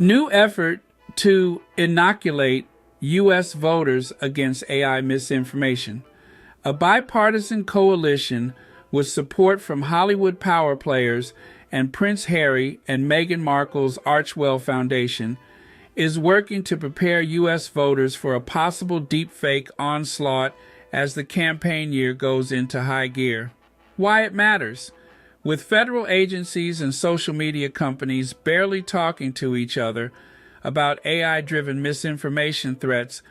New effort to inoculate U.S. voters against AI misinformation. A bipartisan coalition with support from Hollywood power players and Prince Harry and Meghan Markle's Archewell Foundation is working to prepare U.S. voters for a possible deepfake onslaught as the campaign year goes into high gear. Why it matters. With federal agencies and social media companies barely talking to each other about AI-driven misinformation threats,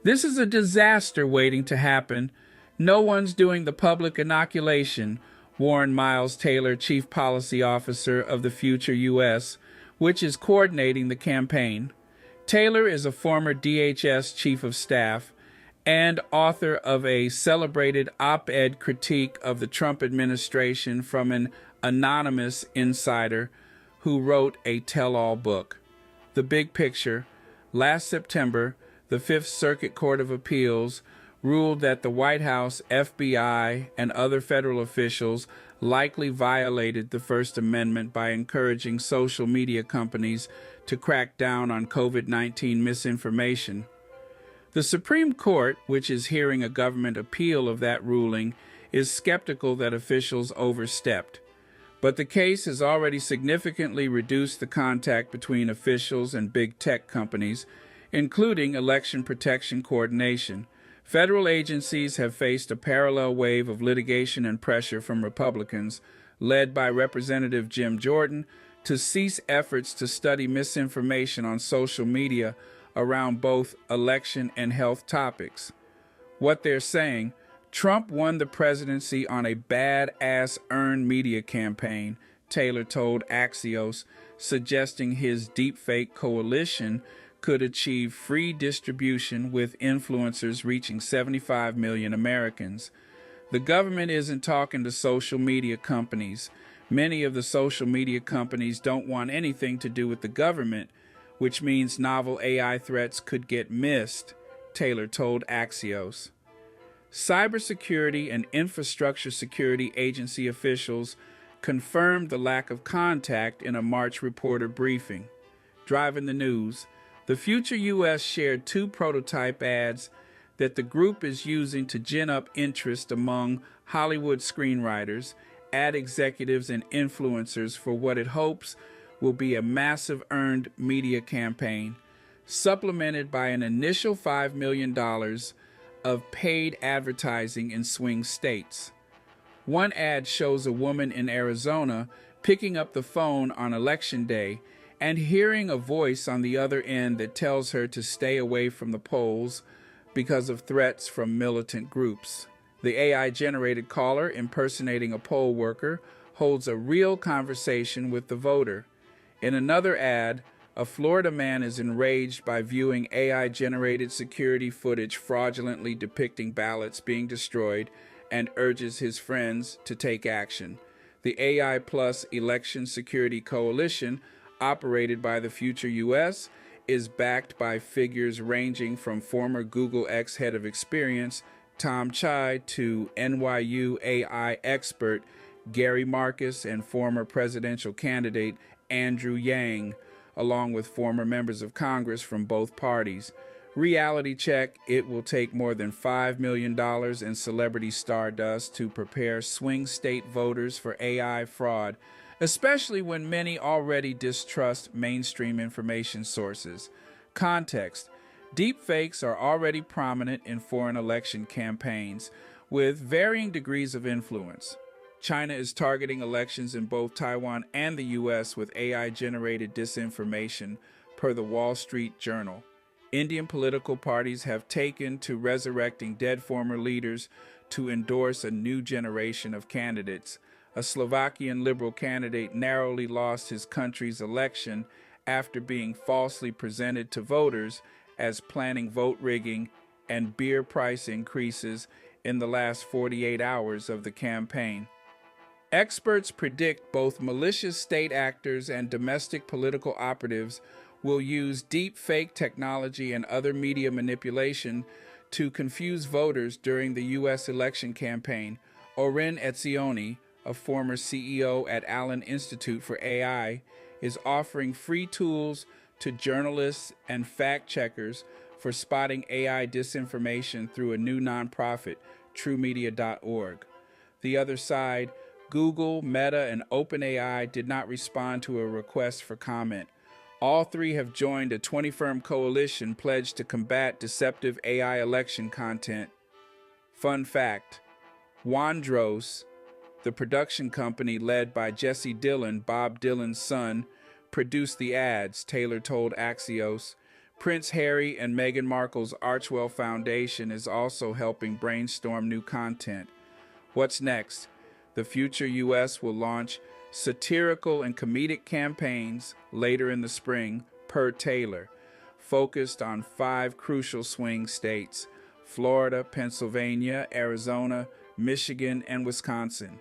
this is a disaster waiting to happen. No one's doing the public inoculation, warned Miles Taylor, Chief Policy Officer of the Future U.S., which is coordinating the campaign. Taylor is a former DHS Chief of Staff and author of a celebrated op-ed critique of the Trump administration from an anonymous insider who wrote a tell-all book. The Big Picture. Last September, the Fifth Circuit Court of Appeals ruled that the White House, FBI, and other federal officials likely violated the First Amendment by encouraging social media companies to crack down on COVID-19 misinformation. The Supreme Court, which is hearing a government appeal of that ruling, is skeptical that officials overstepped. But the case has already significantly reduced the contact between officials and big tech companies, including election protection coordination. Federal agencies have faced a parallel wave of litigation and pressure from Republicans, led by Representative Jim Jordan, to cease efforts to study misinformation on social media around both election and health topics. What they're saying, Trump won the presidency on a bad-ass earned media campaign, Taylor told Axios, suggesting his deepfake coalition could achieve free distribution with influencers reaching 75 million Americans. The government isn't talking to social media companies. Many of the social media companies don't want anything to do with the government, which means novel AI threats could get missed, Taylor told Axios. Cybersecurity and Infrastructure Security Agency officials confirmed the lack of contact in a March reporter briefing. Driving the news, the Future U.S. shared 2 prototype ads that the group is using to gin up interest among Hollywood screenwriters, ad executives, and influencers for what it hopes will be a massive earned media campaign, supplemented by an initial $5 million of paid advertising in swing states. One ad shows a woman in Arizona picking up the phone on Election Day and hearing a voice on the other end that tells her to stay away from the polls because of threats from militant groups. The AI-generated caller, impersonating a poll worker, holds a real conversation with the voter. In another ad, a Florida man is enraged by viewing AI-generated security footage fraudulently depicting ballots being destroyed and urges his friends to take action. The AI Plus Election Security Coalition, operated by the Future U.S., is backed by figures ranging from former Google X head of experience Tom Chai to NYU AI expert Gary Marcus and former presidential candidate Andrew Yang, along with former members of Congress from both parties. Reality check, it will take more than $5 million in celebrity stardust to prepare swing state voters for AI fraud, especially when many already distrust mainstream information sources. Context: deepfakes are already prominent in foreign election campaigns, with varying degrees of influence. China is targeting elections in both Taiwan and the U.S. with AI-generated disinformation, per the Wall Street Journal. Indian political parties have taken to resurrecting dead former leaders to endorse a new generation of candidates. A Slovakian liberal candidate narrowly lost his country's election after being falsely presented to voters as planning vote rigging and beer price increases in the last 48 hours of the campaign. Experts predict both malicious state actors and domestic political operatives will use deepfake technology and other media manipulation to confuse voters during the U.S. election campaign. Oren Etzioni, a former CEO at Allen Institute for AI, is offering free tools to journalists and fact-checkers for spotting AI disinformation through a new nonprofit, truemedia.org. The other side, Google, Meta, and OpenAI did not respond to a request for comment. All three have joined a 20-firm coalition pledged to combat deceptive AI election content. Fun fact, Wandros, the production company led by Jesse Dillon, Bob Dylan's son, produced the ads, Taylor told Axios. Prince Harry and Meghan Markle's Archewell Foundation is also helping brainstorm new content. What's next? The future U.S. will launch satirical and comedic campaigns later in the spring, per Taylor, focused on 5 crucial swing states: Florida, Pennsylvania, Arizona, Michigan, and Wisconsin.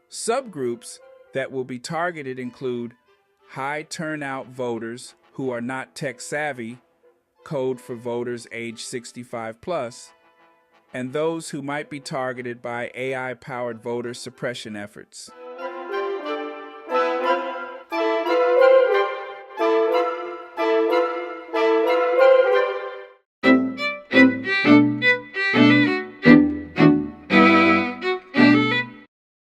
Subgroups that will be targeted include high turnout voters who are not tech savvy, code for voters age 65 plus, and those who might be targeted by AI-powered voter suppression efforts.